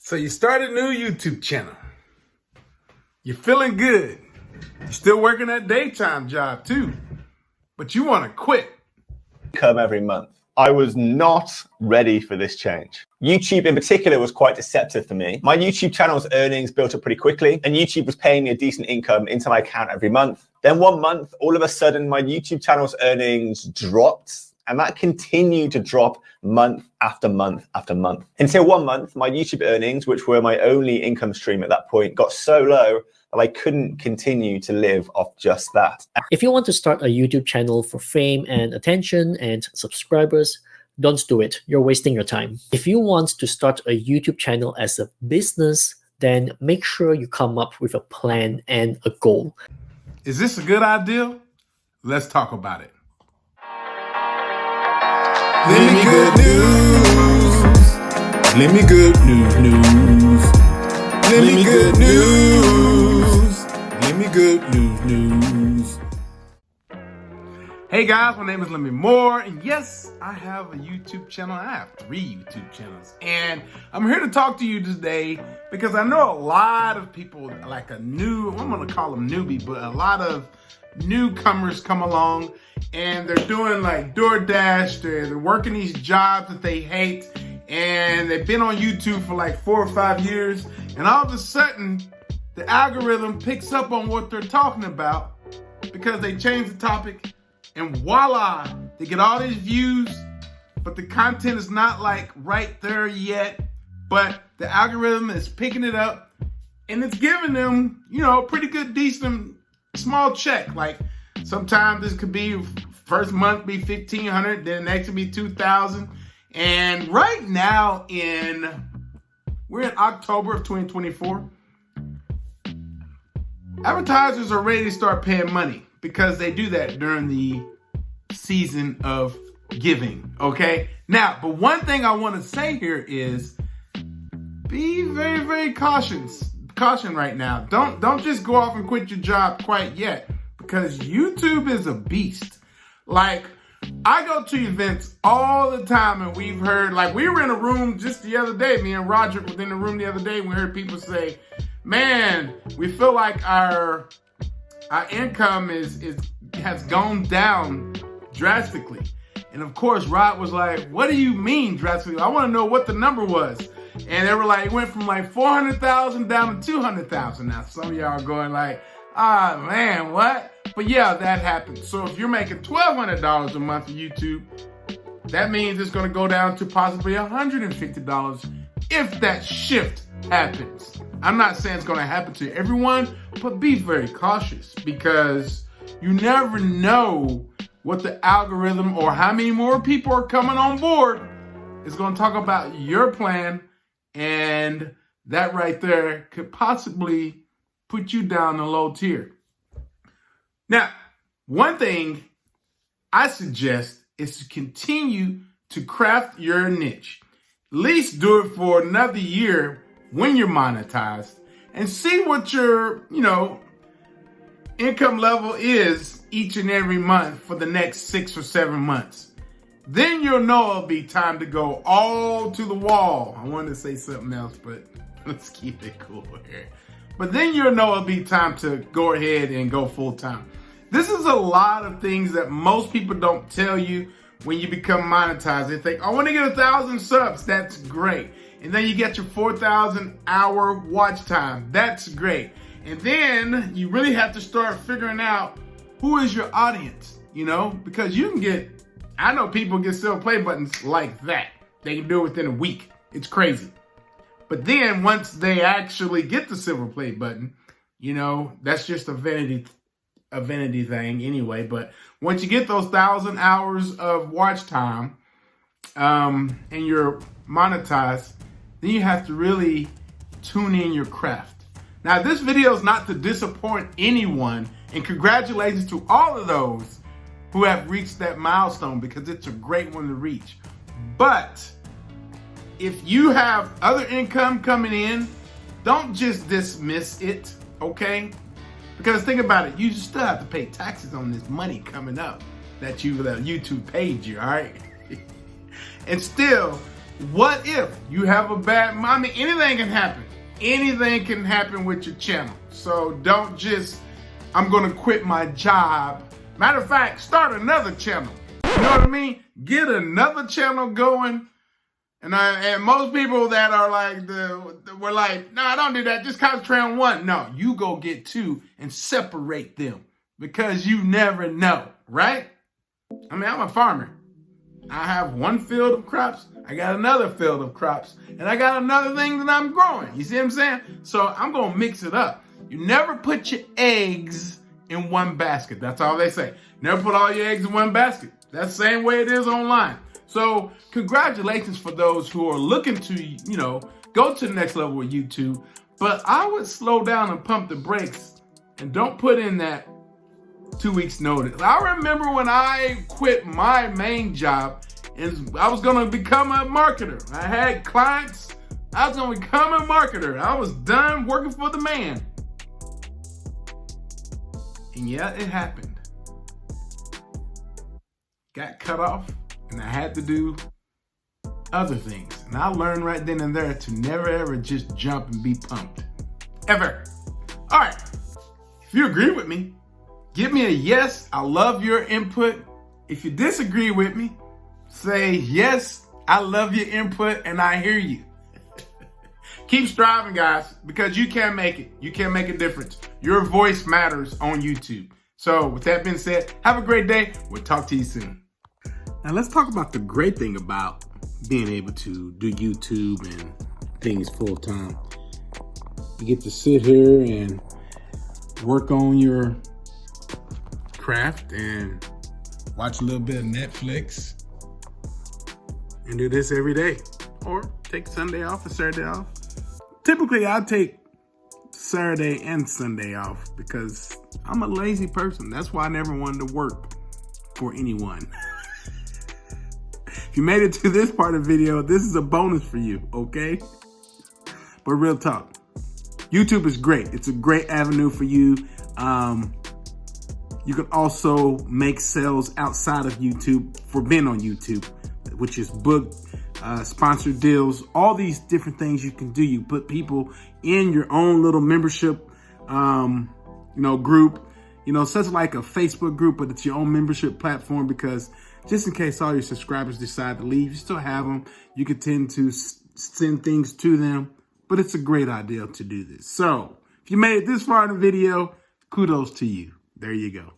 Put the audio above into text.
So you start a new YouTube channel. You're feeling good. You're still working that daytime job too, but you want to quit. Income every month. I was not ready for this change. YouTube in particular was quite deceptive for me. My YouTube channel's earnings built up pretty quickly, and YouTube was paying me a decent income into my account every month. Then one month, all of a sudden, my YouTube channel's earnings dropped, and that continued to drop month after month after month. Until one month, my YouTube earnings, which were my only income stream at that point, got so low that I couldn't continue to live off just that. If you want to start a YouTube channel for fame and attention and subscribers, don't do it. You're wasting your time. If you want to start a YouTube channel as a business, then make sure you come up with a plan and a goal. Is this a good idea? Let's talk about it. Let me good news. Let me good news. Let me good news. Let me good news. Hey guys, my name is Lemmy Moore, and yes, I have a YouTube channel. I have 3 YouTube channels, and I'm here to talk to you today because I know a lot of people, like I'm gonna call them newbie, but a lot of newcomers come along and they're doing like DoorDash, they're working these jobs that they hate, and they've been on YouTube for like 4 or 5 years, and all of a sudden, the algorithm picks up on what they're talking about because they change the topic, and voila, they get all these views, but the content is not like right there yet, but the algorithm is picking it up, and it's giving them, a pretty good, decent, small check. Like sometimes this could be, first month be $1,500, then next will be $2,000. And right now we're in October of 2024. Advertisers are ready to start paying money because they do that during the season of giving, okay? Now, but one thing I want to say here is be very, very caution right now. Don't just go off and quit your job quite yet, because YouTube is a beast. Like, I go to events all the time, and we've heard, like, we were in a room just the other day, me and Roger was in the room the other day, and we heard people say, man, we feel like our income has gone down drastically. And of course, Rod was like, what do you mean drastically? I want to know what the number was. And they were like, it went from like 400,000 down to 200,000. Now, some of y'all are going like, man, what? But yeah, that happened. So if you're making $1,200 a month on YouTube, that means it's going to go down to possibly $150 if that shift happens. I'm not saying it's going to happen to everyone, but be very cautious, because you never know what the algorithm or how many more people are coming on board is going to talk about your plan, and that right there could possibly put you down a low tier. Now, one thing I suggest is to continue to craft your niche. At least do it for another year when you're monetized, and see what your, income level is each and every month for the next 6 or 7 months. Then you'll know it'll be time to go all to the wall. I wanted to say something else, but let's keep it cool here. But then you'll know it'll be time to go ahead and go full time. This is a lot of things that most people don't tell you when you become monetized. They think, I want to get 1,000 subs. That's great. And then you get your 4,000 hour watch time. That's great. And then you really have to start figuring out who is your audience, because you can get, I know people get silver play buttons like that. They can do it within a week. It's crazy. But then once they actually get the silver play button, that's just a vanity thing anyway. But once you get those 1,000 hours of watch time, and you're monetized, then you have to really tune in your craft. Now, this video is not to disappoint anyone, and congratulations to all of those who have reached that milestone, because it's a great one to reach. But if you have other income coming in, don't just dismiss it, okay? Because think about it, you still have to pay taxes on this money coming up that YouTube paid you, all right? And still, What if you have a bad, I mean, anything can happen. Anything can happen with your channel. So don't just, I'm gonna quit my job. Matter of fact, start another channel. You know what I mean? Get another channel going. And most people that are like, were like, no, don't do that. Just concentrate on one. No, you go get two and separate them because you never know, right? I mean, I'm a farmer. I have one field of crops. I got another field of crops. And I got another thing that I'm growing. You see what I'm saying? So I'm going to mix it up. You never put your eggs in one basket. That's all they say. Never put all your eggs in one basket. That's the same way it is online. So congratulations for those who are looking to, go to the next level with YouTube. But I would slow down and pump the brakes and don't put in that 2 weeks notice. I remember when I quit my main job and I was going to become a marketer. I had clients. I was going to become a marketer. I was done working for the man. And yeah, it happened. Got cut off. And I had to do other things. And I learned right then and there to never ever just jump and be pumped. Ever. All right. If you agree with me, give me a yes. I love your input. If you disagree with me, say yes. I love your input and I hear you. Keep striving, guys, because you can make it. You can make a difference. Your voice matters on YouTube. So with that being said, have a great day. We'll talk to you soon. Now let's talk about the great thing about being able to do YouTube and things full time. You get to sit here and work on your craft and watch a little bit of Netflix and do this every day. Or take Sunday off or Saturday off. Typically I take Saturday and Sunday off because I'm a lazy person. That's why I never wanted to work for anyone. If you made it to this part of the video, this is a bonus for you, okay? But real talk, YouTube is great. It's a great avenue for you. You can also make sales outside of YouTube for being on YouTube, which is book, sponsored deals, all these different things you can do. You put people in your own little membership, group, such like a Facebook group, but it's your own membership platform because just in case all your subscribers decide to leave, you still have them. You can tend to send things to them, but it's a great idea to do this. So if you made it this far in the video, kudos to you. There you go.